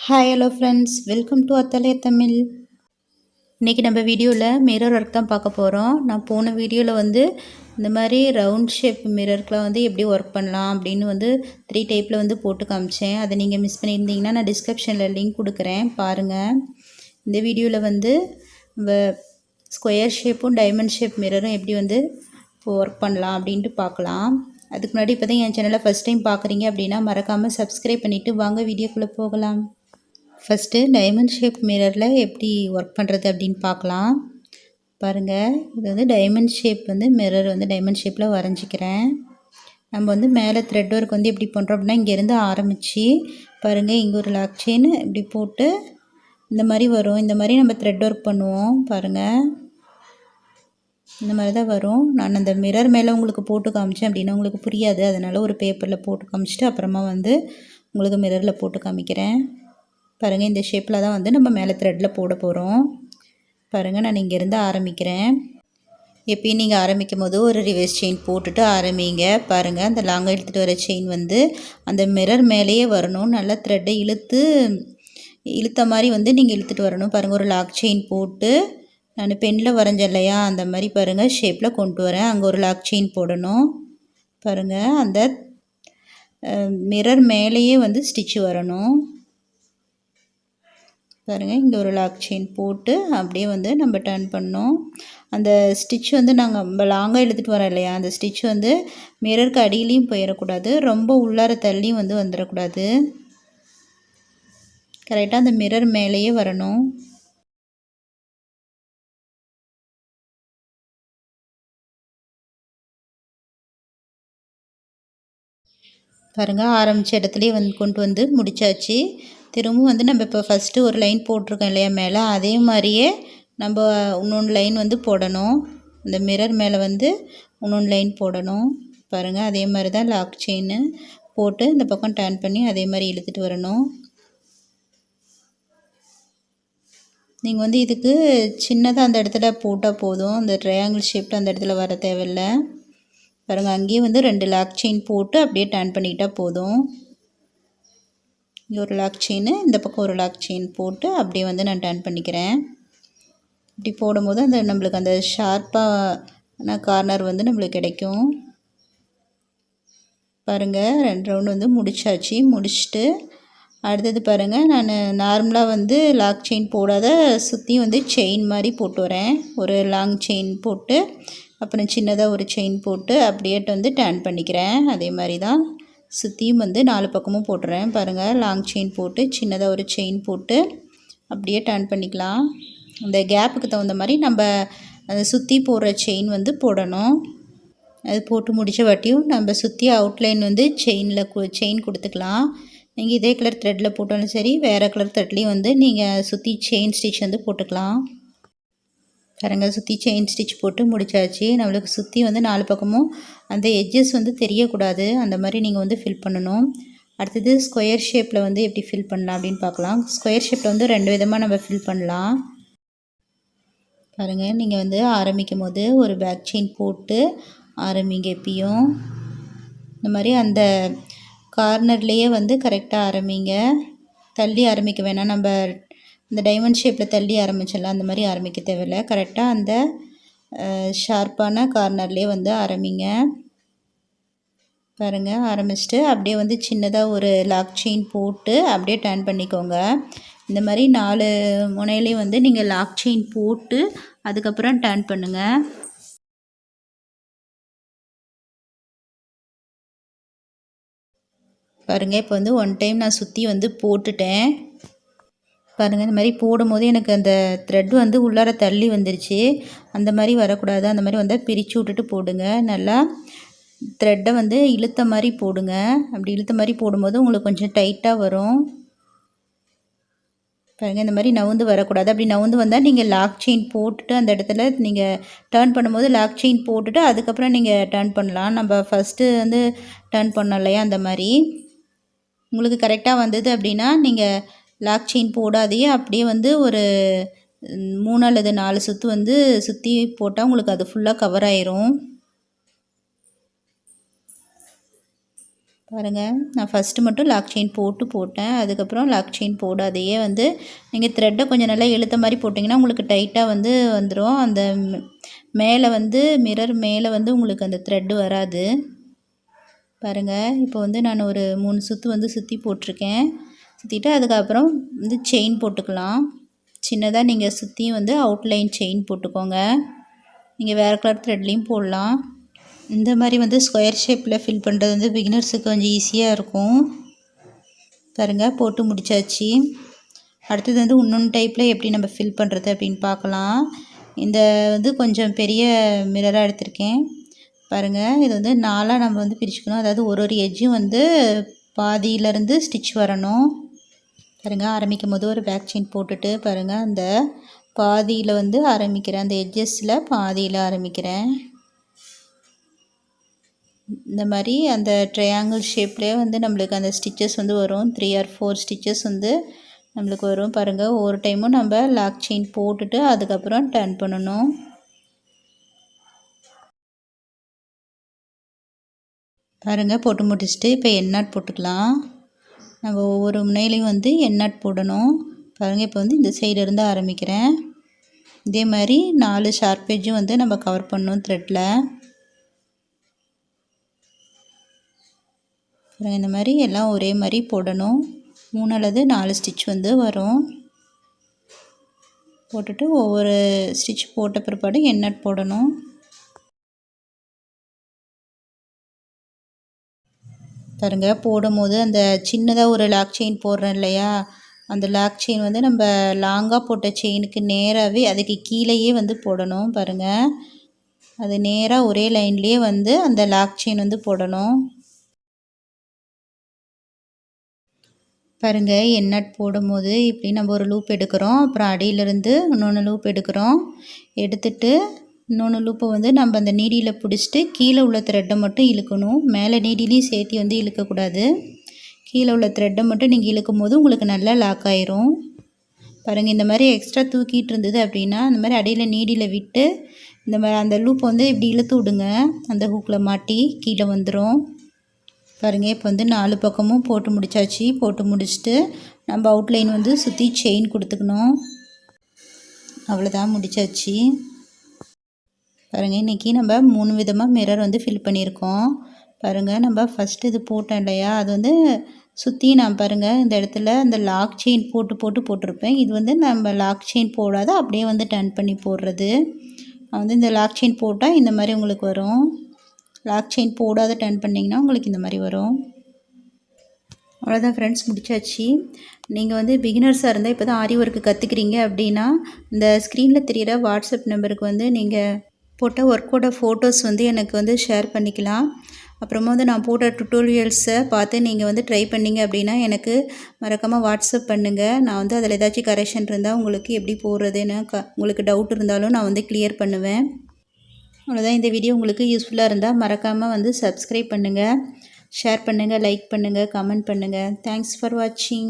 Hi hello friends, welcome to Athalia Tamil. இன்றைக்கி நம்ம வீடியோவில் மிரர் ஒர்க் தான் பார்க்க போகிறோம். நான் போன வீடியோவில் இந்த மாதிரி ரவுண்ட் ஷேப் மிரருக்குலாம் எப்படி ஒர்க் பண்ணலாம் அப்படின்னு 3 டைப்பில் போட்டு காமிச்சேன். அதை நீங்கள் மிஸ் பண்ணியிருந்தீங்கன்னா நான் டிஸ்கிரிப்ஷனில் லிங்க் கொடுக்குறேன், பாருங்கள். இந்த வீடியோவில் நம்ம ஸ்கொயர் ஷேப்பும் டைமண்ட் ஷேப் மிரரும் எப்படி ஒர்க் பண்ணலாம் அப்படின்ட்டு பார்க்கலாம். அதுக்கு முன்னாடி இப்போ தான் என் சேனலை ஃபஸ்ட் டைம் பார்க்குறீங்க அப்படின்னா மறக்காமல் சப்ஸ்கிரைப் பண்ணிவிட்டு வாங்க வீடியோக்குள்ளே போகலாம். ஃபஸ்ட்டு டைமண்ட் ஷேப் மிரரில் எப்படி ஒர்க் பண்ணுறது அப்படின்னு பார்க்கலாம். பாருங்கள், இது டைமண்ட் ஷேப் மிரர் டைமண்ட் ஷேப்பில் வரைஞ்சிக்கிறேன். நம்ம மேலே த்ரெட் ஒர்க் எப்படி பண்ணுறோம் அப்படின்னா இங்கேருந்து ஆரம்பித்து பாருங்கள், இங்கே ஒரு லாக் செயின் இப்படி போட்டு இந்த மாதிரி வரும். இந்த மாதிரி நம்ம த்ரெட் ஒர்க் பண்ணுவோம். பாருங்கள், இந்த மாதிரி தான் வரும். நான் அந்த மிரர் மேலே உங்களுக்கு போட்டு காமிச்சேன் அப்படின்னா உங்களுக்கு புரியாது, அதனால் ஒரு பேப்பரில் போட்டு காமிச்சிட்டு அப்புறமா உங்களுக்கு மிரரில் போட்டு காமிக்கிறேன். பாருங்கள், இந்த ஷேப்பில் தான் நம்ம மேலே த்ரெட்டில் போட போகிறோம். பாருங்கள், நான் இங்கேருந்து ஆரம்பிக்கிறேன். எப்பயும் நீங்கள் ஆரம்பிக்கும் போது ஒரு ரிவர்ஸ் செயின் போட்டுட்டு ஆரம்பிங்க. பாருங்கள், அந்த லாங்காக இழுத்துட்டு வர செயின் அந்த மிரர் மேலேயே வரணும். நல்லா த்ரெட்டை இழுத்த மாதிரி நீங்கள் இழுத்துட்டு வரணும். பாருங்கள், ஒரு லாக் செயின் போட்டு நான் பெனில் வரைஞ்சேன் இல்லையா, அந்த மாதிரி பாருங்கள் ஷேப்பில் கொண்டு வரேன். அங்கே ஒரு லாக் செயின் போடணும். பாருங்கள், அந்த மிரர் மேலேயே ஸ்டிச்சு வரணும். பாருங்கள், இங்கே ஒரு லாக் செயின் போட்டு அப்படியே நம்ம டர்ன் பண்ணோம். அந்த ஸ்டிச் நாங்கள் லாங்காக எடுத்துகிட்டு வரோம் இல்லையா, அந்த ஸ்டிச் மிரருக்கு அடியிலையும் போயிடக்கூடாது, ரொம்ப உள்ளார தள்ளியும் வந்துடக்கூடாது. கரெக்டாக அந்த மிரர் மேலேயே வரணும். பாருங்கள், ஆரம்பித்த இடத்துலையே கொண்டு முடித்தாச்சு. திரும்பவும் நம்ம இப்போ ஃபஸ்ட்டு ஒரு லைன் போட்டிருக்கோம் இல்லையா மேலே, அதே மாதிரியே நம்ம இன்னொன்று லைன் போடணும். இந்த மிரர் மேலே இன்னொன்று லைன் போடணும். பாருங்கள், அதே மாதிரி தான் லாக் செயின் போட்டு இந்த பக்கம் டர்ன் பண்ணி அதே மாதிரி இழுத்துட்டு வரணும். நீங்கள் இதுக்கு சின்னதாக அந்த இடத்துல போட்டால் போதும், இந்த ட்ரையாங்கிள் ஷேப்பில் அந்த இடத்துல வர தேவையில்லை. பாருங்கள், அங்கேயும் 2 லாக் செயின் போட்டு அப்படியே டர்ன் பண்ணிக்கிட்டால் போதும். இங்கே ஒரு லாக் செயின், இந்த பக்கம் ஒரு லாக் செயின் போட்டு அப்படியே நான் டர்ன் பண்ணிக்கிறேன். இப்படி போடும்போது நம்மளுக்கு அந்த ஷார்ப்பான கார்னர் நம்மளுக்கு கிடைக்கும். பாருங்கள், 2 ரவுண்டு முடிச்சாச்சு. முடிச்சுட்டு அடுத்தது பாருங்கள், நான் நார்மலாக லாக் செயின் போடாத சுற்றி செயின் மாதிரி போட்டு வரேன். ஒரு லாங் செயின் போட்டு அப்புறம் சின்னதாக ஒரு செயின் போட்டு அப்படியே டர்ன் பண்ணிக்கிறேன். அதே மாதிரி தான் சுற்றியும் 4 பக்கமும் போட்டுறேன். பாருங்கள், லாங் செயின் போட்டு சின்னதாக ஒரு செயின் போட்டு அப்படியே டர்ன் பண்ணிக்கலாம். அந்த கேப்புக்கு தகுந்த மாதிரி நம்ம அதை சுற்றி போடுற செயின் போடணும். அது போட்டு முடித்த வாட்டியும் நம்ம சுற்றி அவுட்லைன் செயின் கொடுத்துக்கலாம். நீங்கள் இதே கலர் த்ரெட்டில் போட்டாலும் சரி, வேறு கலர் த்ரெட்லேயும் நீங்கள் சுற்றி செயின் ஸ்டிச் போட்டுக்கலாம். பாருங்கள், சுற்றி செயின் ஸ்டிச் போட்டு முடித்தாச்சு. நம்மளுக்கு சுற்றி 4 பக்கமும் அந்த எட்ஜஸ் தெரியக்கூடாது, அந்த மாதிரி நீங்கள் ஃபில் பண்ணணும். அடுத்தது ஸ்கொயர் ஷேப்பில் எப்படி ஃபில் பண்ணலாம் அப்படின்னு பார்க்கலாம். ஸ்கொயர் ஷேப்பில் 2 விதமாக நம்ம ஃபில் பண்ணலாம். பாருங்கள், நீங்கள் ஆரம்பிக்கும் போது ஒரு பேக் செயின் போட்டு ஆரம்பிங்க. எப்பயும் இந்த மாதிரி அந்த கார்னர்லேயே கரெக்டாக ஆரம்பிங்க. தள்ளி ஆரம்பிக்க வேணாம். நம்ம இந்த டைமண்ட் ஷேப்பில் தள்ளி ஆரம்பிச்சிடலாம், அந்த மாதிரி ஆரம்பிக்க தேவையில்லை. கரெக்டாக அந்த ஷார்ப்பான கார்னர்லேயே ஆரம்பிங்க. பாருங்கள், ஆரம்பிச்சுட்டு அப்படியே சின்னதாக ஒரு லாக் செயின் போட்டு அப்படியே டர்ன் பண்ணிக்கோங்க. இந்த மாதிரி 4 முனையிலையும் நீங்கள் லாக் செயின் போட்டு அதுக்கப்புறம் டர்ன் பண்ணுங்கள். பாருங்கள், இப்போ 1 டைம் நான் சுற்றி போட்டுட்டேன். பாருங்கள், இந்த மாதிரி போடும்போது எனக்கு அந்த த்ரெட் உள்ளார தள்ளி வந்துருச்சு. அந்த மாதிரி வரக்கூடாது. அந்த மாதிரி பிரித்து விட்டுட்டு போடுங்க. நல்லா த்ரெட்டை இழுத்த மாதிரி போடுங்க. அப்படி இழுத்த மாதிரி போடும்போது உங்களுக்கு கொஞ்சம் டைட்டாக வரும். பாருங்கள், இந்த மாதிரி நவுந்து வரக்கூடாது. அப்படி நவுந்து வந்தால் நீங்கள் லாக் செயின் போட்டுட்டு அந்த இடத்துல நீங்கள் டர்ன் பண்ணும்போது லாக் செயின் போட்டுட்டு அதுக்கப்புறம் நீங்கள் டர்ன் பண்ணலாம். நம்ம ஃபஸ்ட்டு டர்ன் பண்ணோம் இல்லையா, அந்த மாதிரி உங்களுக்கு கரெக்டாக வந்தது அப்படின்னா நீங்கள் லாக் செயின் போடாதையே அப்படியே ஒரு 3 அல்லது 4 சுற்று சுற்றி போட்டால் உங்களுக்கு அது ஃபுல்லாக கவர் ஆயிரும். பாருங்கள், நான் ஃபஸ்ட்டு மட்டும் லாக் செயின் போட்டேன். அதுக்கப்புறம் லாக் செயின் போடாதையே வந்து நீங்கள் த்ரெட்டை கொஞ்சம் நல்லா இழுத்த மாதிரி போட்டிங்கன்னா உங்களுக்கு டைட்டாக வந்து வந்துடும். அந்த மேலே வந்து மிரர் மேலே வந்து உங்களுக்கு அந்த த்ரெட்டு வராது. பாருங்கள், இப்போ வந்து நான் ஒரு 3 சுற்று வந்து சுற்றி போட்டிருக்கேன். சுற்றிட்டு அதுக்கப்புறம் வந்து செயின் போட்டுக்கலாம். சின்னதாக நீங்கள் சுற்றியும் வந்து அவுட்லைன் செயின் போட்டுக்கோங்க. நீங்கள் வேறு கலர் த்ரெட்லேயும் போடலாம். இந்த மாதிரி வந்து ஸ்கொயர் ஷேப்பில் ஃபில் பண்ணுறது வந்து பிகினர்ஸுக்கு கொஞ்சம் ஈஸியாக இருக்கும். பாருங்கள், போட்டு முடித்தாச்சு. அடுத்தது வந்து இன்னொன்று டைப்பில் எப்படி நம்ம ஃபில் பண்ணுறது அப்படின்னு பார்க்கலாம். இந்த வந்து கொஞ்சம் பெரிய மிரராக எடுத்திருக்கேன். பாருங்கள், இது வந்து 4ஆக நம்ம வந்து பிரிச்சுக்கணும். அதாவது ஒரு எட்ஜும் வந்து பாதியிலேருந்து ஸ்டிச் வரணும். பாருங்கள், ஆரம்பிக்கும் போது ஒரு பேக் செயின் போட்டுட்டு பாருங்கள், அந்த பாதியில் வந்து ஆரம்பிக்கிறேன். அந்த எட்ஜஸில் பாதியில் ஆரம்பிக்கிறேன். இந்த மாதிரி அந்த ட்ரையாங்கிள் ஷேப்லேயே வந்து நம்மளுக்கு அந்த ஸ்டிச்சஸ் வந்து வரும். 3 or 4 ஸ்டிச்சஸ் வந்து நம்மளுக்கு வரும். பாருங்கள், ஒவ்வொரு டைமும் நம்ம லாக் செயின் போட்டுட்டு அதுக்கப்புறம் டர்ன் பண்ணணும். பாருங்கள், போட்டு முடிச்சுட்டு இப்போ எண்ணாட் போட்டுக்கலாம். நம்ம ஒவ்வொரு முனையிலையும் வந்து எண்ணாட் போடணும். பாருங்கள், இப்போ வந்து இந்த சைடிலிருந்து ஆரம்பிக்கிறேன். இதே மாதிரி 4 ஷார்ப் எட்ஜும் வந்து நம்ம கவர் பண்ணணும் த்ரெட்டில். இந்த மாதிரி எல்லாம் ஒரே மாதிரி போடணும். 3 அல்லது 4 ஸ்டிச் வந்து வரும். போட்டுட்டு ஒவ்வொரு ஸ்டிச் போட்ட பிற்பாடு எண்ணாட் போடணும். பாருங்கள், போடும்போது அந்த சின்னதாக ஒரு லாக் செயின் போடுறோம் இல்லையா, அந்த லாக் செயின் வந்து நம்ம லாங்காக போட்ட செயினுக்கு நேராகவே அதுக்கு கீழேயே வந்து போடணும். பாருங்கள், அது நேராக ஒரே லைன்லேயே வந்து அந்த லாக் செயின் வந்து போடணும். பாருங்கள், எண்ணாட் போடும்போது இப்படி நம்ம ஒரு லூப் எடுக்கிறோம். அப்புறம் அடியிலேருந்து இன்னொன்று லூப் எடுக்கிறோம். எடுத்துட்டு இன்னொன்று லூப்பை வந்து நம்ம அந்த நீடியில் பிடிச்சிட்டு கீழே உள்ள த்ரெட்டை மட்டும் இழுக்கணும். மேலே நீடிலையும் சேர்த்து வந்து இழுக்கக்கூடாது. கீழே உள்ள த்ரெட்டை மட்டும் நீங்கள் இழுக்கும் போது உங்களுக்கு நல்லா லாக் ஆயிரும். பாருங்கள், இந்த மாதிரி எக்ஸ்ட்ரா தூக்கிட்டு இருந்தது அப்படின்னா அந்த மாதிரி அடியில் நீடியில் விட்டு இந்த மாதிரி அந்த லூப்பை வந்து இப்படி இழுத்து விடுங்க. அந்த ஹூக்கில் மாட்டி கீழே வந்துடும். பாருங்கள், இப்போ வந்து 4 பக்கமும் போட்டு முடித்தாச்சு. போட்டு முடிச்சுட்டு நம்ம அவுட்லைன் வந்து சுற்றி செயின் கொடுத்துக்கணும். அவ்வளோதான், முடித்தாச்சு. பாருங்கள், இன்றைக்கி நம்ம 3 விதமாக மிரர் வந்து ஃபில் பண்ணியிருக்கோம். பாருங்கள், நம்ம ஃபஸ்ட்டு இது போட்டோம் இல்லையா, அது வந்து சுற்றி நான் பாருங்கள் இந்த இடத்துல இந்த லாக் செயின் போட்டிருப்பேன். இது வந்து நம்ம லாக் செயின் போடாத அப்படியே வந்து டர்ன் பண்ணி போடுறது. வந்து இந்த லாக் செயின் போட்டால் இந்த மாதிரி உங்களுக்கு வரும். லாக் செயின் போடாத டர்ன் பண்ணிங்கன்னா உங்களுக்கு இந்த மாதிரி வரும். அவ்வளோதான் ஃப்ரெண்ட்ஸ், முடிச்சாச்சு. நீங்கள் வந்து பிகினர்ஸாக இருந்தால் இப்போ தான் ஆரி ஒர்க்கு கற்றுக்கிறீங்க அப்படின்னா இந்த ஸ்க்ரீனில் தெரிகிற வாட்ஸ்அப் நம்பருக்கு வந்து நீங்கள் போட்ட ஒர்க்கோட ஃபோட்டோஸ் வந்து எனக்கு வந்து ஷேர் பண்ணிக்கலாம். அப்புறமா வந்து நான் போட்ட டுட்டோரியல்ஸை பார்த்து நீங்கள் வந்து ட்ரை பண்ணிங்க அப்படின்னா எனக்கு மறக்காமல் வாட்ஸ்அப் பண்ணுங்கள். நான் வந்து அதில் ஏதாச்சும் கரெக்ஷன் இருந்தால் உங்களுக்கு எப்படி போடுறதுன்னு உங்களுக்கு டவுட் இருந்தாலும் நான் வந்து கிளியர் பண்ணுவேன். அவ்வளோதான், இந்த வீடியோ உங்களுக்கு யூஸ்ஃபுல்லாக இருந்தால் மறக்காமல் வந்து சப்ஸ்கிரைப் பண்ணுங்கள், ஷேர் பண்ணுங்கள், லைக் பண்ணுங்கள், கமெண்ட் பண்ணுங்கள். தேங்க்ஸ் ஃபார் வாட்சிங்.